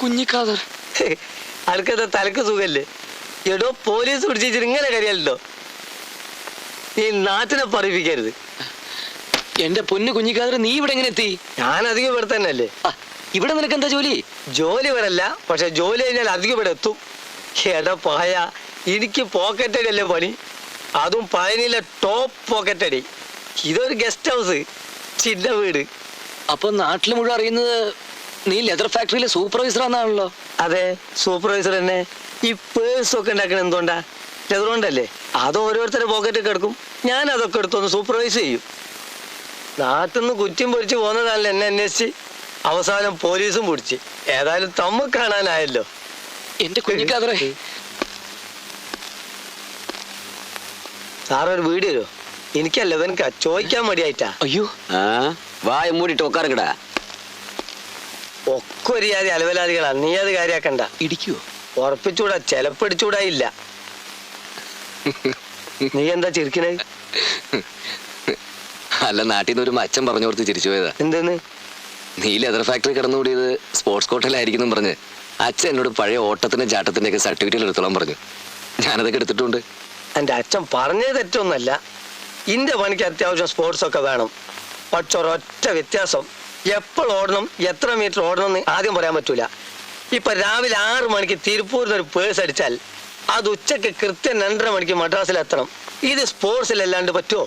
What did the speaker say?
കുഞ്ഞിക്കാതർ അനക്കത്തെ തലക്ക് സുഖല്ലേ? എടോ പോലീസ് പിടിച്ചിട്ട് ഇങ്ങനെ കരിയല്ലോ. ഈ നാട്ടിനെ പറയിപ്പിക്കരുത്. എന്റെ പൊന്നു കുഞ്ഞിക്കാതർ, നീ ഇവിടെ എങ്ങനെ എത്തി? ഞാൻ അധികം ഇവിടെ തന്നെ അല്ലേ. ഇവിടെ നിനക്ക് എന്താ ജോലി? ജോലി വരല്ല, പക്ഷെ ജോലി കഴിഞ്ഞാൽ അധികം ഇവിടെ എത്തും. എടാ പായ, എനിക്ക് പോക്കറ്റടി അല്ലേ പണി, അതും പഴനിയിലെ ടോപ്പ് പോക്കറ്റടി. ഇതൊരു ഗസ്റ്റ് ഹൗസ്, ചിന്ന വീട്. അപ്പൊ നാട്ടിൽ മുഴുവൻ അറിയുന്നത് നീ ലെതർ ഫാക്ടറിയിലെ സൂപ്പർവൈസർ ആണെന്നാണല്ലോ. അതെ, സൂപ്പർവൈസർ തന്നെ. ഈ പേഴ്സ് ഒക്കെ ഉണ്ടാക്കണ എന്തുകൊണ്ടാ? ലെതർ കൊണ്ടല്ലേ. അത് ഓരോരുത്തരുടെ പോക്കറ്റ് കിടക്കും, ഞാൻ അതൊക്കെ എടുത്തൊന്ന് സൂപ്പർവൈസ് ചെയ്യും. നാട്ടിൽ നിന്ന് കുറ്റിയും പൊരിച്ച് പോകുന്നതാണല്ലോ എന്നെ അന്വേഷിച്ച്. അവസാനം പോലീസും പിടിച്ച്. ഏതായാലും തമ്മ കാണാനായല്ലോ. എന്റെ കുഞ്ഞിക്കാതറേ, സാറൊരു വീട് തരുമോ? എനിക്കല്ല, ഇവനക്കാ ചോദിക്കാൻ മടിയായിട്ടാ. അയ്യോ, വായ മൂടിട്ട് ഉക്കാറുകടാ. ഒക്കെ ഒരു ജാതി അലവലാദികളാ, നീ അത് കാര്യാക്കണ്ട. ഇടിക്കുവോ? ഉറപ്പിച്ചൂടാ, ചെലപ്പടിച്ചൂടാ ഇല്ല. നീ എന്താ ചിരിക്കണേ? അല്ല, നാട്ടിൽ നിന്ന് ഒരു അച്ഛൻ പറഞ്ഞു കൊടുത്ത് ചിരിച്ചു പോയതാ. എന്തെന്ന്? നീ ലെതർ ഫാക്ടറി കടന്നുകൂടിയത് സ്പോർട്സ് കോട്ടയിലായിരിക്കും പറഞ്ഞ് അച്ഛൻ എന്നോട് പഴയ ഓട്ടത്തിന്റെ ചാട്ടത്തിന്റെ ഒക്കെ സർട്ടിഫിക്കറ്റ് എടുത്തോളാൻ പറഞ്ഞു. ഞാനതൊക്കെ എടുത്തിട്ടുണ്ട്. എൻ്റെ അച്ഛൻ പറഞ്ഞത് തെറ്റൊന്നല്ല. ഇന്റെ പണിക്ക് അത്യാവശ്യം സ്പോർട്സ് ഒക്കെ വേണം. പക്ഷെ ഒരൊറ്റ വ്യത്യാസം, എപ്പോൾ ഓടണം, എത്ര മീറ്റർ ഓടണം എന്ന് ആദ്യം പറയാൻ പറ്റൂല. ഇപ്പൊ രാവിലെ 6 മണിക്ക് തിരുപ്പൂരിൽ ഒരു പേഴ്സ് അടിച്ചാൽ അത് ഉച്ചക്ക് കൃത്യം 2:30 മണിക്ക് മദ്രാസിൽ എത്തണം. ഇത് സ്പോർട്സിലല്ലാണ്ട് പറ്റുമോ?